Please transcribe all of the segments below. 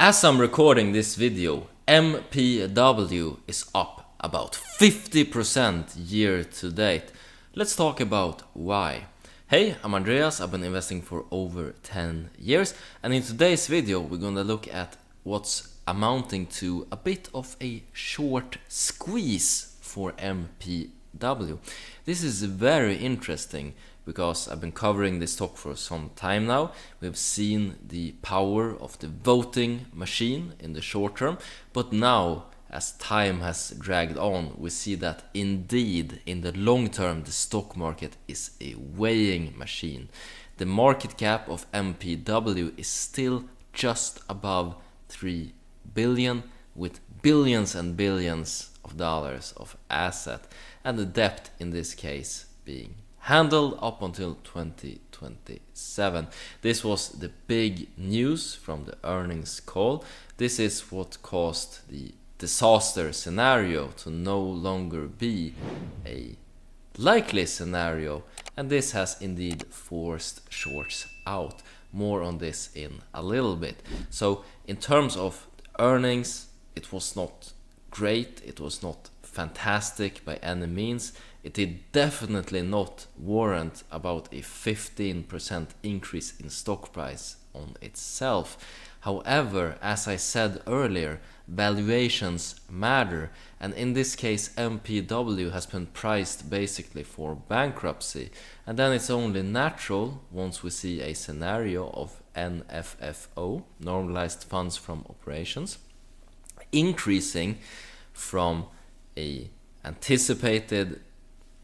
As I'm recording this video, MPW is up about 50% year to date. Let's talk about why. Hey, I'm Andreas, I've been investing for over 10 years, and in today's video we're gonna look at what's amounting to a bit of a short squeeze for MPW. This is very interesting because I've been covering this stock for some time now. We've seen the power of the voting machine in the short term, but now as time has dragged on, we see that indeed in the long term the stock market is a weighing machine. The market cap of MPW is still just above 3 billion, with billions and billions of dollars of asset, and the debt in this case being handled up until 2027. This was the big news from the earnings call. This is what caused the disaster scenario to no longer be a likely scenario, and this has indeed forced shorts out. More on this in a little bit. So in terms of earnings, it was not great, it was not fantastic by any means. It did definitely not warrant about a 15% increase in stock price on itself. However, as I said earlier, valuations matter, and in this case MPW has been priced basically for bankruptcy, and then it's only natural once we see a scenario of NFFO, normalized funds from operations, increasing from a anticipated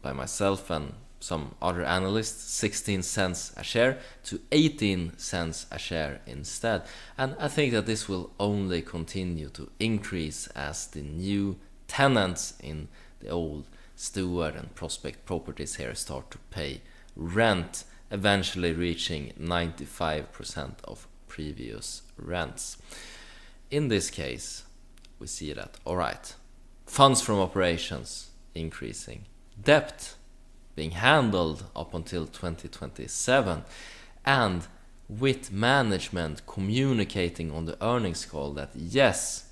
by myself and some other analysts 16 cents a share to 18 cents a share instead. And I think that this will only continue to increase as the new tenants in the old Disord and Prospect properties here start to pay rent, eventually reaching 95% of previous rents. In this case, we see that, alright, funds from operations increasing, debt being handled up until 2027, and with management communicating on the earnings call that yes,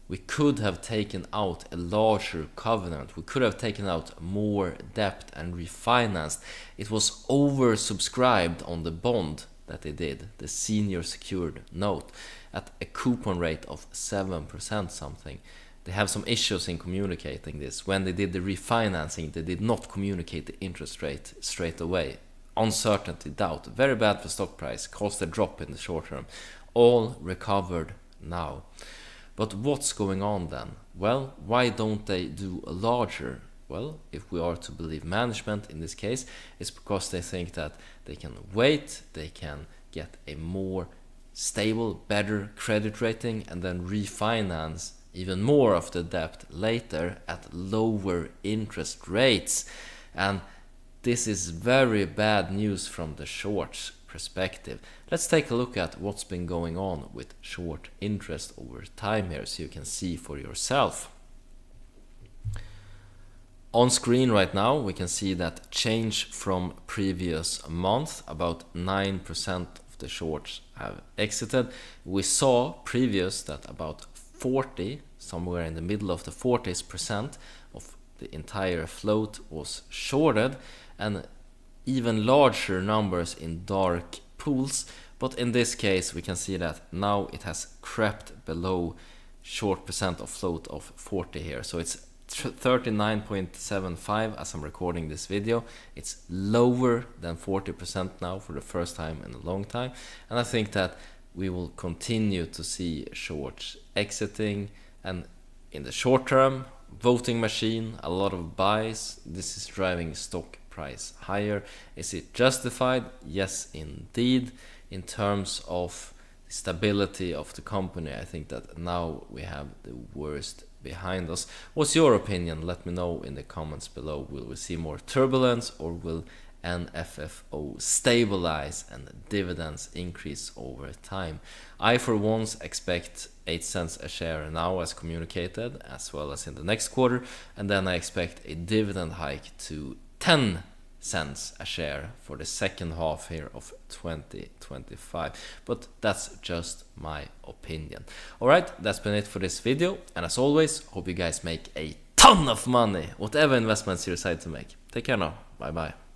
we could have taken out a larger covenant, we could have taken out more debt and refinanced. It was oversubscribed on the bond that they did, the senior secured note, at a coupon rate of 7% something. They have some issues in communicating this. When they did the refinancing, they did not communicate the interest rate straight away. Uncertainty, doubt, very bad for stock price, caused a drop in the short term. All recovered now. But what's going on then? Well, why don't they do a larger? Well, if we are to believe management in this case, it's because they think that they can wait, they can get a more stable, better credit rating, and then refinance even more of the debt later at lower interest rates. And this is very bad news from the short perspective. Let's take a look at what's been going on with short interest over time here so you can see for yourself. On screen right now we can see that change from previous month, about 9% of the shorts have exited. We saw previous that about 40, somewhere in the middle of the 40% of the entire float was shorted, and even larger numbers in dark pools. But in this case we can see that now it has crept below short percent of float of 40 here, so it's 39.75 as I'm recording this video. It's lower than 40% now for the first time in a long time, and I think that we will continue to see shorts exiting, and in the short term, voting machine, a lot of buys. This is driving stock price higher. Is it justified? Yes, indeed. In terms of stability of the company, I think that now we have the worst behind us. What's your opinion? Let me know in the comments below. Will we see more turbulence, or will NFFO stabilize and dividends increase over time? I for once expect 8 cents a share now as communicated, as well as in the next quarter, and then I expect a dividend hike to 10 cents a share for the second half here of 2025, but that's just my opinion. Alright, that's been it for this video, and as always, hope you guys make a ton of money, whatever investments you decide to make. Take care now, bye bye.